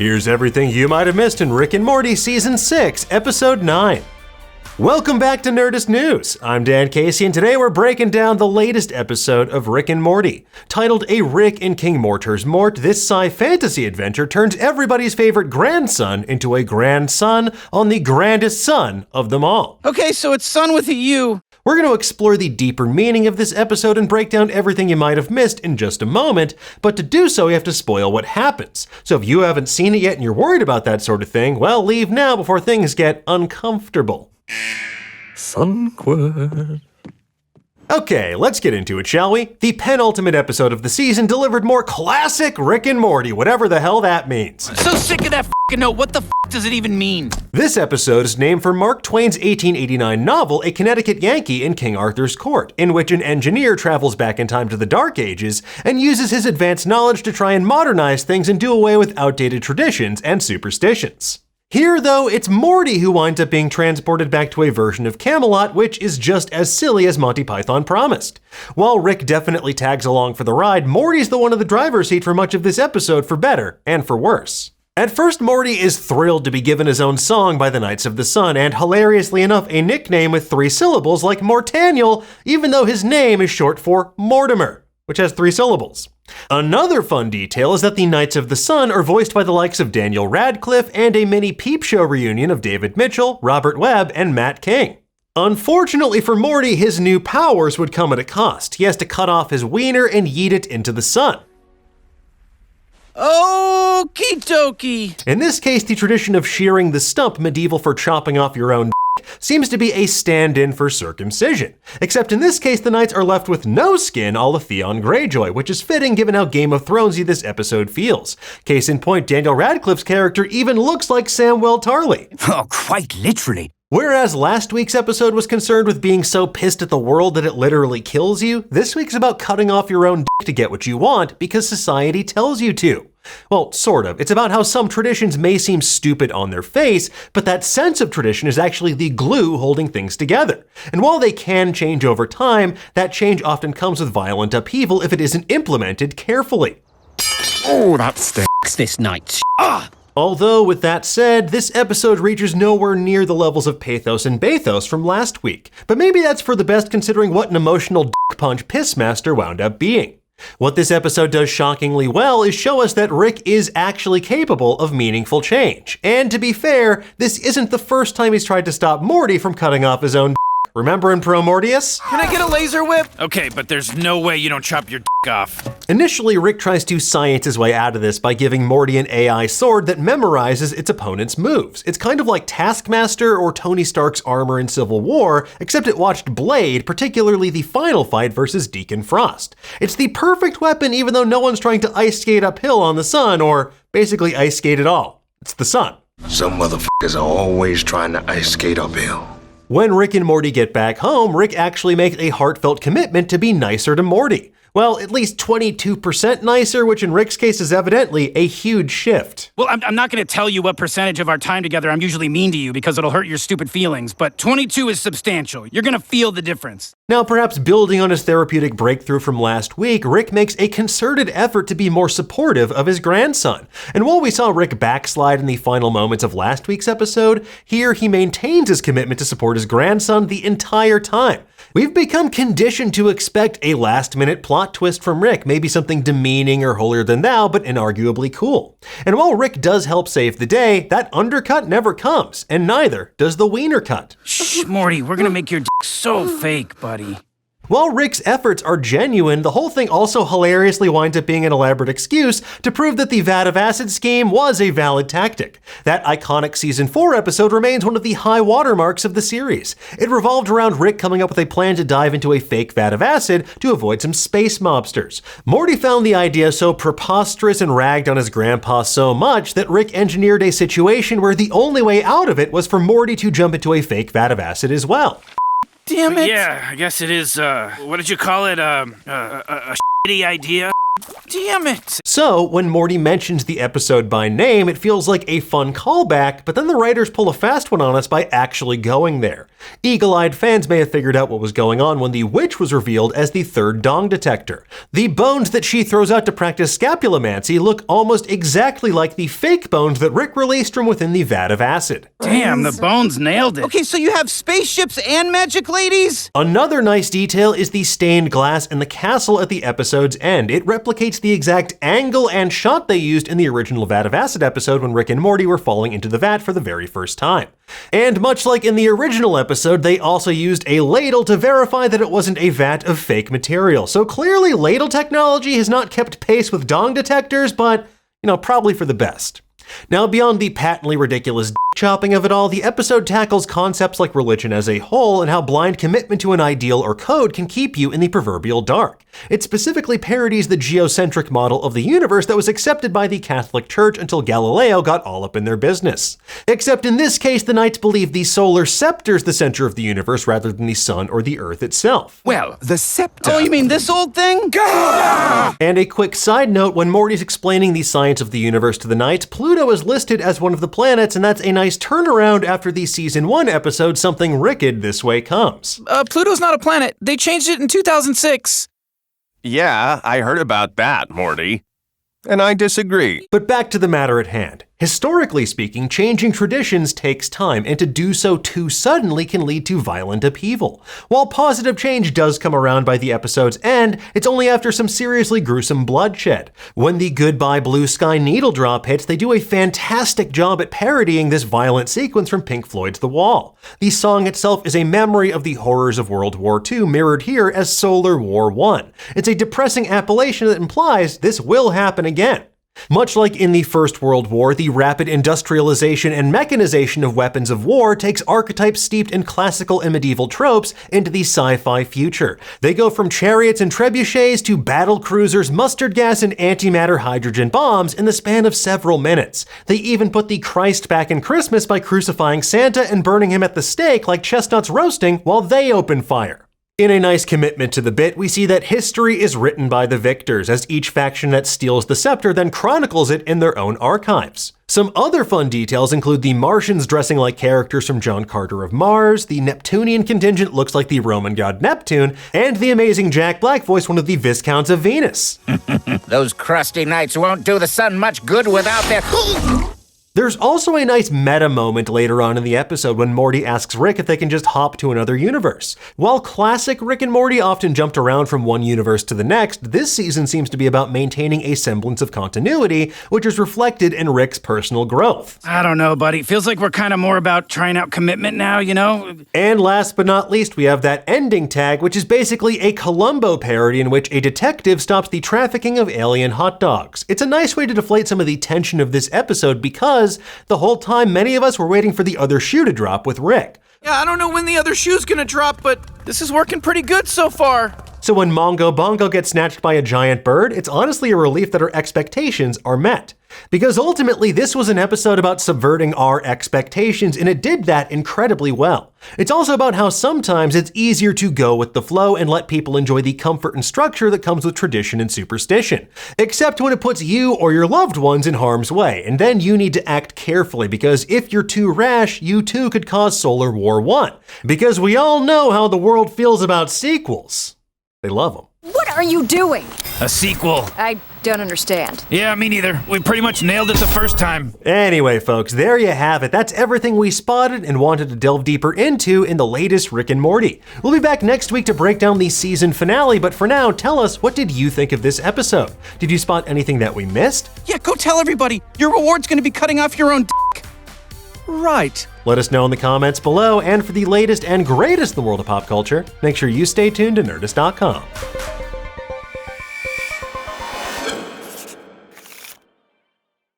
Here's everything you might have missed in Rick and Morty Season 6, Episode 9. Welcome back to Nerdist News. I'm Dan Casey, and today we're breaking down the latest episode of Rick and Morty. Titled A Rick in King Mortur's Mort, this sci-fantasy adventure turns everybody's favorite grandson into a grandson on the grandest son of them all. Okay, so it's son with a U. We're going to explore the deeper meaning of this episode and break down everything you might have missed in just a moment, but to do so, you have to spoil what happens. So if you haven't seen it yet and you're worried about that sort of thing, well, leave now before things get uncomfortable. Sunquid. Okay, let's get into it, shall we? The penultimate episode of the season delivered more classic Rick and Morty, whatever the hell that means. I'm so sick of that f***ing note. What the f*** does it even mean? This episode is named for Mark Twain's 1889 novel, A Connecticut Yankee in King Arthur's Court, in which an engineer travels back in time to the Dark Ages and uses his advanced knowledge to try and modernize things and do away with outdated traditions and superstitions. Here, though, it's Morty who winds up being transported back to a version of Camelot, which is just as silly as Monty Python promised. While Rick definitely tags along for the ride, Morty's the one in the driver's seat for much of this episode, for better and for worse. At first, Morty is thrilled to be given his own song by the Knights of the Sun, and hilariously enough, a nickname with 3 syllables like Mortaniel, even though his name is short for Mortimer, which has 3 syllables. Another fun detail is that the Knights of the Sun are voiced by the likes of Daniel Radcliffe and a mini Peep Show reunion of David Mitchell, Robert Webb, and Matt King. Unfortunately for Morty, his new powers would come at a cost. He has to cut off his wiener and yeet it into the sun. Okie dokie. In this case, the tradition of shearing the stump, medieval for chopping off your own seems to be a stand-in for circumcision. Except in this case, the knights are left with no skin a la Theon Greyjoy, which is fitting given how Game of Thronesy this episode feels. Case in point, Daniel Radcliffe's character even looks like Samwell Tarly. Oh, quite literally. Whereas last week's episode was concerned with being so pissed at the world that it literally kills you, this week's about cutting off your own dick to get what you want because society tells you to. Well, sort of. It's about how some traditions may seem stupid on their face, but that sense of tradition is actually the glue holding things together. And while they can change over time, that change often comes with violent upheaval if it isn't implemented carefully. Oh, that stinks this night. Although, with that said, this episode reaches nowhere near the levels of pathos and bathos from last week. But maybe that's for the best considering what an emotional dick punch Pissmaster wound up being. What this episode does shockingly well is show us that Rick is actually capable of meaningful change. And to be fair, this isn't the first time he's tried to stop Morty from cutting off his own dick. Remember in Pro Mortius? Can I get a laser whip? Okay, but there's no way you don't chop your dick off. Initially, Rick tries to science his way out of this by giving Morty an AI sword that memorizes its opponent's moves. It's kind of like Taskmaster or Tony Stark's armor in Civil War, except it watched Blade, particularly the final fight versus Deacon Frost. It's the perfect weapon even though no one's trying to ice skate uphill on the sun, or basically ice skate at all. It's the sun. Some motherfuckers are always trying to ice skate uphill. When Rick and Morty get back home, Rick actually makes a heartfelt commitment to be nicer to Morty. Well, at least 22% nicer, which in Rick's case is evidently a huge shift. Well, I'm not going to tell you what percentage of our time together I'm usually mean to you because it'll hurt your stupid feelings, but 22 is substantial. You're going to feel the difference. Now, perhaps building on his therapeutic breakthrough from last week, Rick makes a concerted effort to be more supportive of his grandson. And while we saw Rick backslide in the final moments of last week's episode, here he maintains his commitment to support his grandson the entire time. We've become conditioned to expect a last-minute plot twist from Rick, maybe something demeaning or holier-than-thou, but inarguably cool. And while Rick does help save the day, that undercut never comes, and neither does the wiener cut. Shh, Morty, we're gonna make your dick so fake, buddy. While Rick's efforts are genuine, the whole thing also hilariously winds up being an elaborate excuse to prove that the vat of acid scheme was a valid tactic. That iconic season 4 episode remains one of the high watermarks of the series. It revolved around Rick coming up with a plan to dive into a fake vat of acid to avoid some space mobsters. Morty found the idea so preposterous and ragged on his grandpa so much that Rick engineered a situation where the only way out of it was for Morty to jump into a fake vat of acid as well. Damn it! Yeah, I guess it is, what did you call it, a shitty idea? Damn it! So, when Morty mentions the episode by name, it feels like a fun callback, but then the writers pull a fast one on us by actually going there. Eagle-eyed fans may have figured out what was going on when the witch was revealed as the third dong detector. The bones that she throws out to practice scapulomancy look almost exactly like the fake bones that Rick released from within the vat of acid. Damn, the bones nailed it. Okay, so you have spaceships and magic ladies? Another nice detail is the stained glass in the castle at the episode's end. It replicates the exact angle and shot they used in the original Vat of Acid episode when Rick and Morty were falling into the vat for the very first time. And much like in the original episode, they also used a ladle to verify that it wasn't a vat of fake material. So clearly ladle technology has not kept pace with dong detectors, but, probably for the best. Now, beyond the patently ridiculous chopping of it all, the episode tackles concepts like religion as a whole and how blind commitment to an ideal or code can keep you in the proverbial dark. It specifically parodies the geocentric model of the universe that was accepted by the Catholic Church until Galileo got all up in their business. Except in this case, the Knights believe the solar scepter's the center of the universe rather than the sun or the earth itself. Well, the scepter. Oh, you mean this old thing? And a quick side note, when Morty's explaining the science of the universe to the Knights, Pluto is listed as one of the planets, and that's a nice turnaround after the season 1 episode, Something Wicked This Way Comes. Pluto's not a planet. They changed it in 2006. Yeah, I heard about that, Morty. And I disagree. But back to the matter at hand. Historically speaking, changing traditions takes time, and to do so too suddenly can lead to violent upheaval. While positive change does come around by the episode's end, it's only after some seriously gruesome bloodshed. When the Goodbye Blue Sky needle drop hits, they do a fantastic job at parodying this violent sequence from Pink Floyd's The Wall. The song itself is a memory of the horrors of World War II, mirrored here as Solar War I. It's a depressing appellation that implies this will happen again. Much like in the First World War, the rapid industrialization and mechanization of weapons of war takes archetypes steeped in classical and medieval tropes into the sci-fi future. They go from chariots and trebuchets to battle cruisers, mustard gas, and antimatter hydrogen bombs in the span of several minutes. They even put the Christ back in Christmas by crucifying Santa and burning him at the stake like chestnuts roasting while they open fire. In a nice commitment to the bit, we see that history is written by the victors, as each faction that steals the scepter then chronicles it in their own archives. Some other fun details include the Martians dressing like characters from John Carter of Mars, the Neptunian contingent looks like the Roman god Neptune, and the amazing Jack Black voiced one of the Viscounts of Venus. Those crusty knights won't do the sun much good without their... There's also a nice meta moment later on in the episode when Morty asks Rick if they can just hop to another universe. While classic Rick and Morty often jumped around from one universe to the next, this season seems to be about maintaining a semblance of continuity, which is reflected in Rick's personal growth. I don't know, buddy. Feels like we're kind of more about trying out commitment now, And last but not least, we have that ending tag, which is basically a Columbo parody in which a detective stops the trafficking of alien hot dogs. It's a nice way to deflate some of the tension of this episode because the whole time many of us were waiting for the other shoe to drop with Rick. Yeah, I don't know when the other shoe's gonna drop, but this is working pretty good so far. So when Mongo Bongo gets snatched by a giant bird, it's honestly a relief that our expectations are met. Because ultimately, this was an episode about subverting our expectations, and it did that incredibly well. It's also about how sometimes it's easier to go with the flow and let people enjoy the comfort and structure that comes with tradition and superstition. Except when it puts you or your loved ones in harm's way, and then you need to act carefully, because if you're too rash, you too could cause Solar War I. Because we all know how the world feels about sequels. They love them. What are you doing? A sequel. I don't understand. Yeah, me neither. We pretty much nailed it the first time. Anyway, folks, there you have it. That's everything we spotted and wanted to delve deeper into in the latest Rick and Morty. We'll be back next week to break down the season finale, but for now, tell us, what did you think of this episode? Did you spot anything that we missed? Yeah, go tell everybody. Your reward's gonna be cutting off your own dick. Right. Let us know in the comments below, and for the latest and greatest in the world of pop culture, make sure you stay tuned to Nerdist.com.